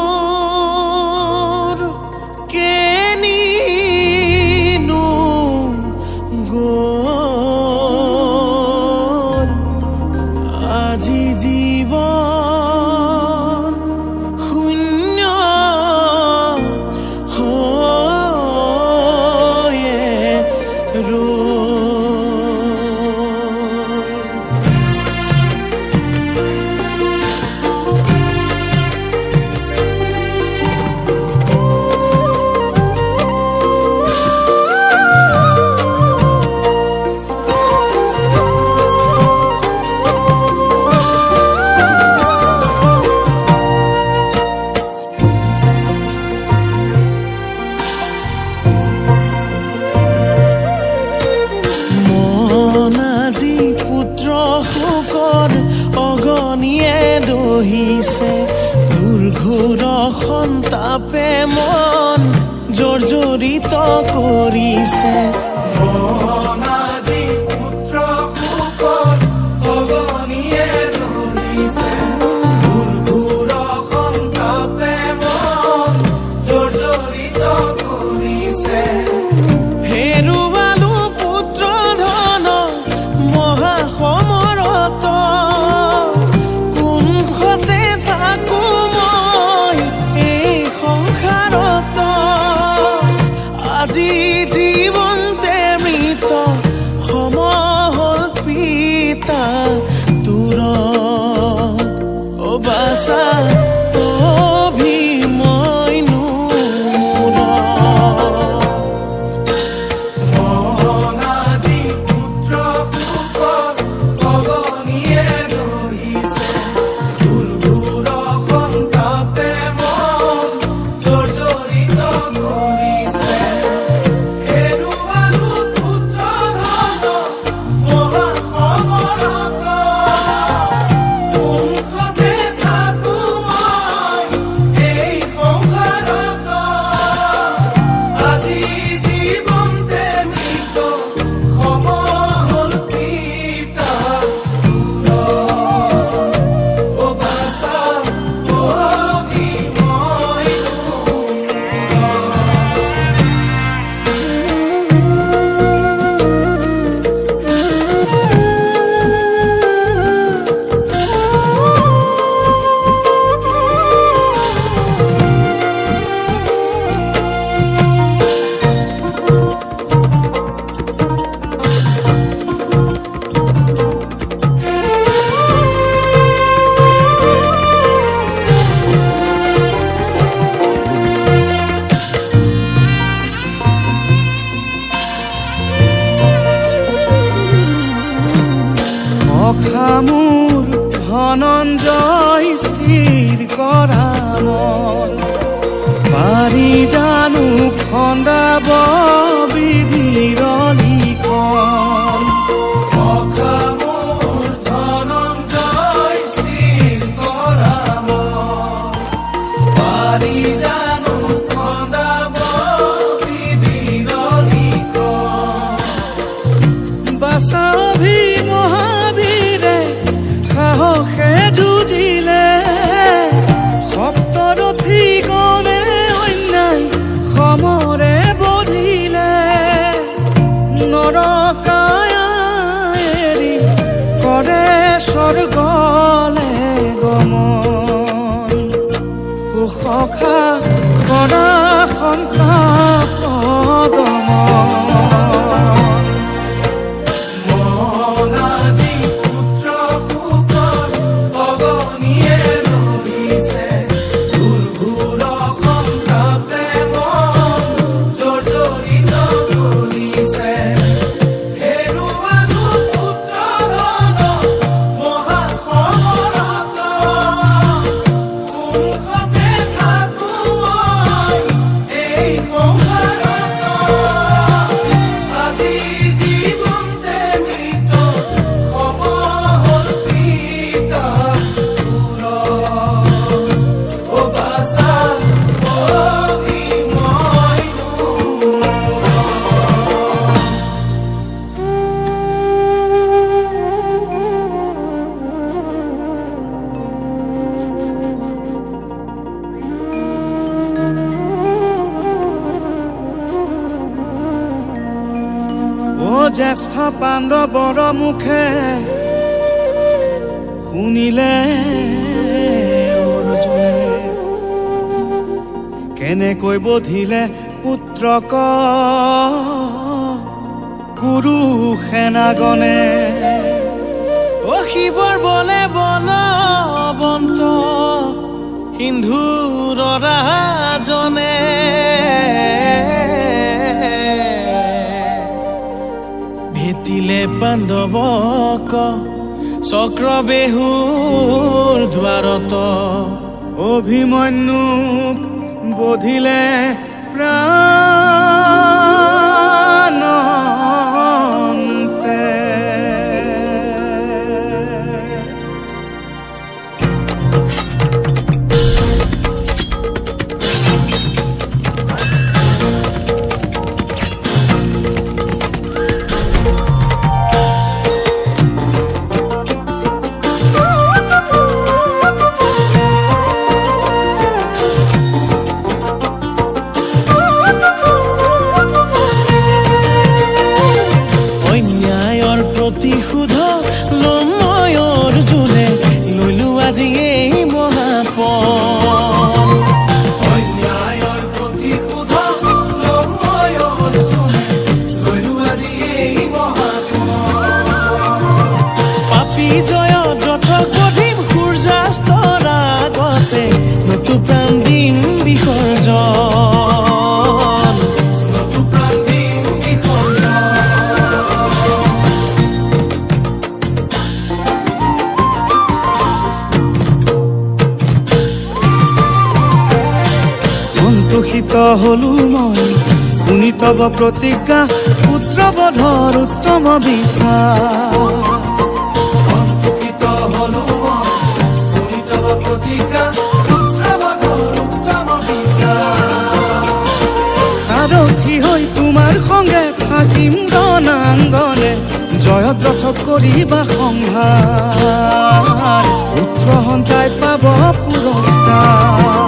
Amor que nino gol আজি জীবন শূন্য হয়ে দহিছে দুৰ্ঘোৰ সন্তাপে মন জৰ্জৰিত কৰিছে মন আজি পুত্ৰ শোকত অগনিয়ে দহিছে দুৰ্ঘোৰ সন্তাপে মন জৰ্জৰিত কৰিছে হেৰুৱালো পুত্ৰ ধন মহাসমৰত মোৰ ধনঞ্জয় স্থিৰ কৰা মন পাৰি জানো খন্দাব বিধিৰ লিখন মোৰ ধনঞ্জয় স্থিৰ কৰা মন পাৰি জানো খন্দাব বিধিৰ লিখন বাচাভি সাহসে যুঁজিলে সপ্তৰথী গণে অন্যায় সমৰে বধিলে নৰকায়াৰি কৰে স্বৰ্গলে গমন সুসখা কৰা সন্তাপ দমন জ্যেষ্ঠ পাণ্ডৱৰ মুখে শুনিলে অৰ্জুনে কেনেকৈ বধিলে পুত্ৰক কুৰু সেনাগণে। অ শিৱৰ বলে বলৱন্ত সিন্ধুৰ ৰাজনে ভেটিলে পাণ্ডৱক চক্ৰবেহুৰ দ্বাৰত। অভিমন্যুক বধিলে প্ৰাণন্তে। প্ৰতিশোধ ল'ম মই অৰ্জুনে, ললো আজি এই মহাপণ। অন্যায়ৰ প্ৰতিশোধ ল'ম মই অৰ্জুনে, ললো আজি এই মহাপণ। পাপী জয়ত ৰথ গঢ়িম সূৰ্যাস্তৰ আগতে, নতু প্ৰাণ দিম বিসৰ্জন। নতু প্ৰাণ দিম বিসৰ্জন। সন্তোষিত হলো মই শুনি তব প্ৰতিজ্ঞা, পুত্ৰবধৰ উত্তম বিশ্বাস। সন্তোষিত হলো মই শুনি তব প্ৰতিজ্ঞা, পুত্ৰবধৰ উত্তম বিশ্বাস। সাৰথি হৈ তোমাৰ সংগে থাকিম ৰণাংগনে, জয়দ্ৰথ কৰিবা সংহাৰ, পুত্ৰ সন্তাই পাব পুৰস্কাৰ।